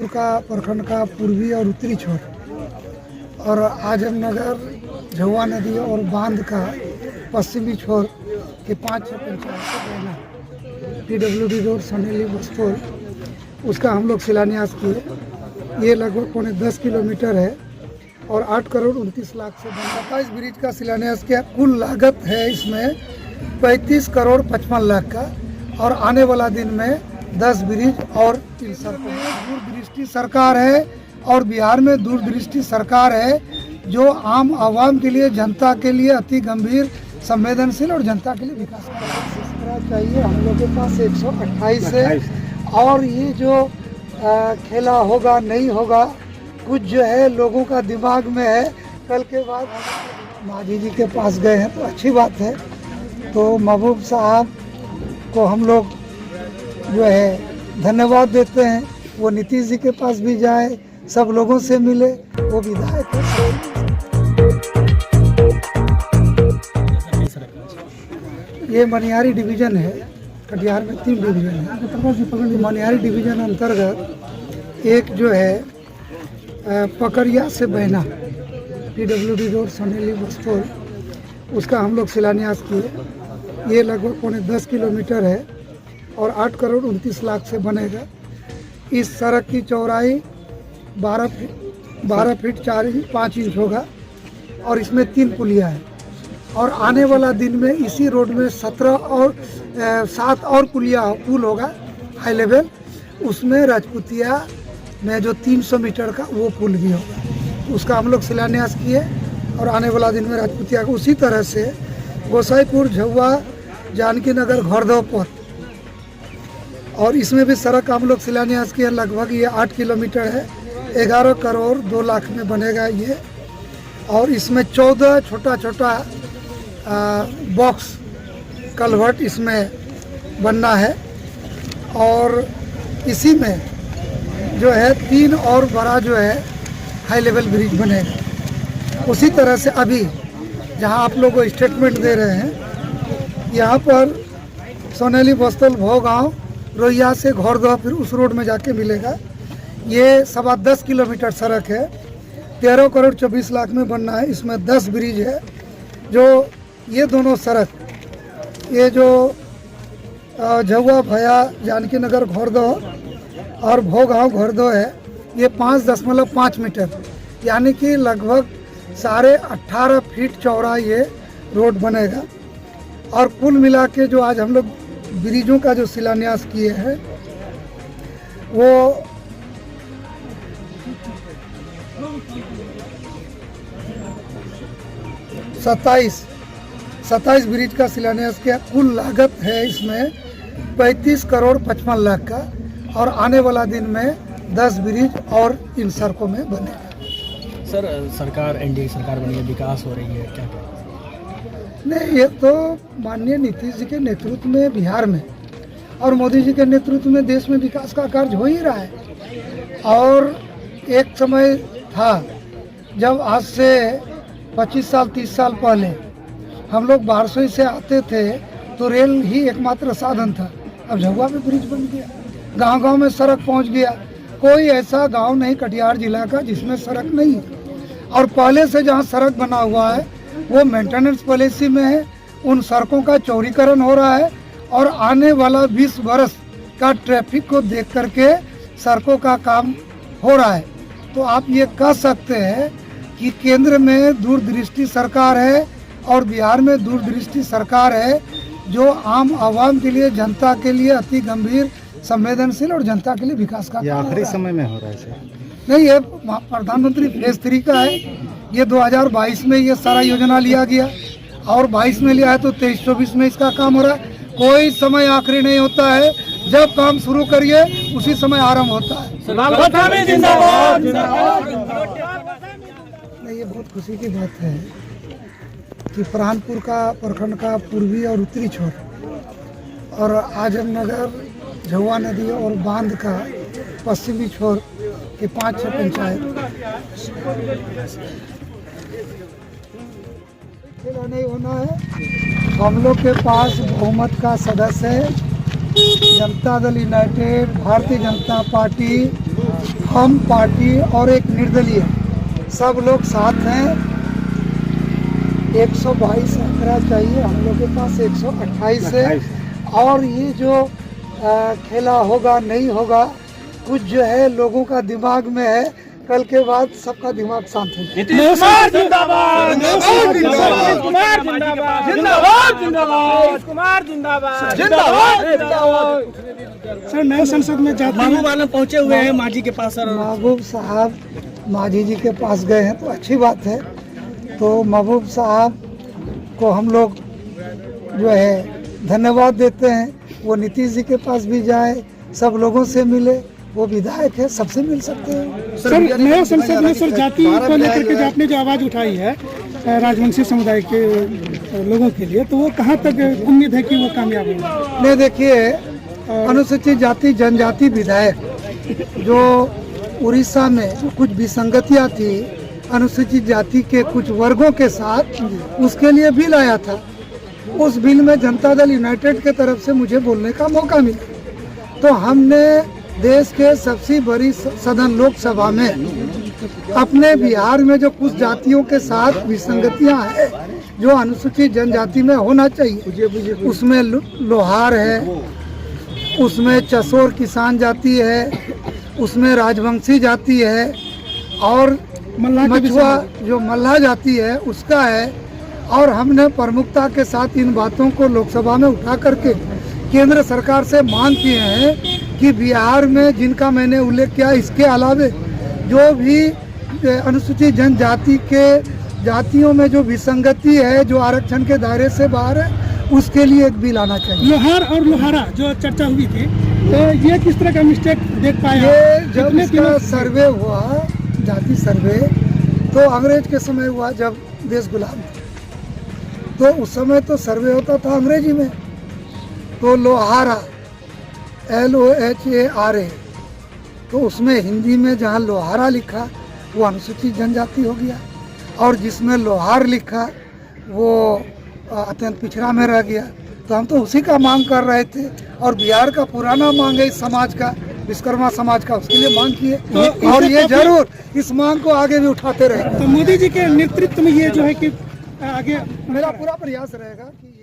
का प्रखंड का पूर्वी और उत्तरी छोर और आजमनगर, झुआ नदी और बांध का पश्चिमी छोर के 5-6 पंचायत से बहना PWD रोड सनेली बस्तोल, उसका हम लोग शिलान्यास किए। ये लगभग 10 किलोमीटर है और 8 करोड़ 29 लाख से बना। इस ब्रिज का शिलान्यास किया। कुल लागत है इसमें 35 करोड़ 55 लाख का और आने वाला दिन में 10 ब्रिज और 3 सड़कें। दूरदृष्टि सरकार है और बिहार में दूरदृष्टि सरकार है जो आम आवाम के लिए, जनता के लिए अति गंभीर, संवेदनशील और जनता के लिए विकास चाहिए। हम लोग के पास 128 है और ये जो खेला होगा नहीं होगा कुछ जो है लोगों का दिमाग में है। कल के बाद मांझी जी के पास गए हैं तो अच्छी बात है। तो महबूब साहब को हम लोग जो है धन्यवाद देते हैं। वो नीतीश जी के पास भी जाए, सब लोगों से मिले, वो विधायक है। ये मनिहारी डिवीज़न है, कटिहार में 3 डिवीज़न है। मनिहारी डिवीज़न अंतर्गत एक जो है पकड़िया से बहना PWD रोड सनेली बस्तोल, उसका हम लोग शिलान्यास किए। ये लगभग 10 किलोमीटर है और 8 करोड़ 29 लाख से बनेगा। इस सड़क की चौड़ाई 12 फीट 5 इंच होगा और इसमें 3 पुलिया है और आने वाला दिन में इसी रोड में 7 और पुल होगा हाई लेवल। उसमें राजपूतिया में जो 300 मीटर का वो पुल भी होगा, उसका हम लोग शिलान्यास किए और आने वाला दिन में राजपूतिया को उसी तरह से गोसाईपुर, झुआ, जानकी नगर, घोड़दह पथ और इसमें भी सड़क हम लोग शिलान्यास किए। लगभग ये 8 किलोमीटर है, 11 करोड़ 2 लाख में बनेगा ये। और इसमें 14 छोटा बॉक्स कलवर्ट इसमें बनना है और इसी में जो है 3 और बड़ा जो है हाई लेवल ब्रिज बनेगा। उसी तरह से अभी जहां आप लोगों को स्टेटमेंट दे रहे हैं, यहाँ पर सोनेली बस्तोल, भोगांव, रोहिया से घोड़दह फिर उस रोड में जाके मिलेगा। ये 10.25 किलोमीटर सड़क है, 13 करोड़ 24 लाख में बनना है। इसमें 10 ब्रिज है। जो ये दोनों सड़क, ये जो झुआ, भया, जानकी नगर, घोड़दह और भोगांव, घोड़दह है, ये 5.5 मीटर यानी कि लगभग 18.5 फीट चौड़ा ये रोड बनेगा। और कुल मिला के जो आज हम लोग ब्रिजों का जो शिलान्यास किए हैं वो 27 ब्रिज का शिलान्यास किया। कुल लागत है इसमें 35 करोड़ 55 लाख का और आने वाला दिन में 10 ब्रिज और इन सड़कों में बनेगा। सर, सरकार NDA सरकार बनी है, विकास हो रही है, क्या नहीं, ये तो माननीय नीतीश जी के नेतृत्व में बिहार में और मोदी जी के नेतृत्व में देश में विकास का कार्य हो ही रहा है। और एक समय था जब आज से 25 साल 30 साल पहले हम लोग बारसोई से आते थे तो रेल ही एकमात्र साधन था। अब झुआ में ब्रिज बन गया, गांव-गांव में सड़क पहुंच गया। कोई ऐसा गांव नहीं कटिहार जिला का जिसमें सड़क नहीं है। और पहले से जहां सड़क बना हुआ है वो मेंटेनेंस पॉलिसी में है। उन सड़कों का चौड़ीकरण हो रहा है और आने वाला 20 वर्ष का ट्रैफिक को देख करके सड़कों का काम हो रहा है। तो आप ये कह सकते हैं कि केंद्र में दूरदृष्टि सरकार है और बिहार में दूरदृष्टि सरकार है जो आम आवाम के लिए, जनता के लिए अति गंभीर, संवेदनशील और जनता के लिए विकास का ये आखिरी समय में हो रहा है सर? नहीं, ये प्रधानमंत्री फेज 3 का है। ये 2022 में ये सारा योजना लिया गया और 22 में लिया है तो 23-24 में इसका काम हो रहा है। कोई समय आखिरी नहीं होता है, जब काम शुरू करिए उसी समय आरंभ होता है। नहीं, ये बहुत खुशी की बात है कि प्राणपुर का प्रखंड का पूर्वी और उत्तरी छोर और आजमनगर, झुआ नदी और बांध का पश्चिमी छोर के 5-6 पंचायत नहीं होना है। हम लोग के पास बहुमत का सदस्य है जनता दल यूनाइटेड, भारतीय जनता पार्टी, हम पार्टी और एक निर्दलीय सब लोग साथ हैं। 122 आंकड़ा चाहिए, हम लोग के पास 128 है। और ये जो खेला होगा नहीं होगा, कुछ जो है लोगों का दिमाग में है, कल के बाद सबका दिमाग शांत हो जाए। सर नए संसद में महबूब आलम पहुंचे हुए हैं मांझी के पास सर। महबूब साहब मांझी जी के पास गए हैं तो अच्छी बात है। तो महबूब साहब को हम लोग जो है धन्यवाद देते हैं। वो नीतीश जी के पास भी जाए, सब लोगों से मिले, वो विधायक है, सबसे मिल सकते हैं। सर नए संसद में सर जाति को लेकर के जो आपने जो आवाज उठाई है राजवंशी समुदाय के लोगों के लिए, तो वो कहाँ तक उम्मीद है कि वो कामयाब होंगे? नहीं, देखिए, अनुसूचित जाति जनजाति विधायक जो उड़ीसा में कुछ विसंगतियां थी अनुसूचित जाति के कुछ वर्गों के साथ, उसके लिए बिल आया था। उस बिल में जनता दल यूनाइटेड के तरफ से मुझे बोलने का मौका मिला। तो हमने देश के सबसे बड़ी सदन लोकसभा में अपने बिहार में जो कुछ जातियों के साथ विसंगतियां हैं जो अनुसूचित जनजाति में होना चाहिए, उसमें लोहार है, उसमें चसोर किसान जाति है, उसमें राजवंशी जाति है, और मछुआ जो मल्लाह जाति है उसका है। और हमने प्रमुखता के साथ इन बातों को लोकसभा में उठा करके केंद्र सरकार से मांग किए हैं कि बिहार में जिनका मैंने उल्लेख किया, इसके अलावे जो भी अनुसूचित जनजाति के जातियों में जो विसंगति है, जो आरक्षण के दायरे से बाहर है, उसके लिए एक बिल आना चाहिए। लोहार और लोहारा जो चर्चा हुई थी, तो ये किस तरह का मिस्टेक देख पाए? ये जब इसका सर्वे हुआ, जाति सर्वे, तो अंग्रेज के समय हुआ जब देश गुलाम था, तो उस समय तो सर्वे होता था अंग्रेजी में। तो लोहारा LOHARA, तो उसमें हिंदी में जहाँ लोहारा लिखा वो अनुसूचित जनजाति हो गया, और जिसमें लोहार लिखा वो अत्यंत पिछड़ा में रह गया। तो हम तो उसी का मांग कर रहे थे, और बिहार का पुराना मांग है इस समाज का, विश्वकर्मा समाज का, उसके लिए मांग किए। तो और ये जरूर इस मांग को आगे भी उठाते रहे। तो मोदी जी के नेतृत्व में ये जो है कि आगे मेरा पूरा प्रयास रहेगा कि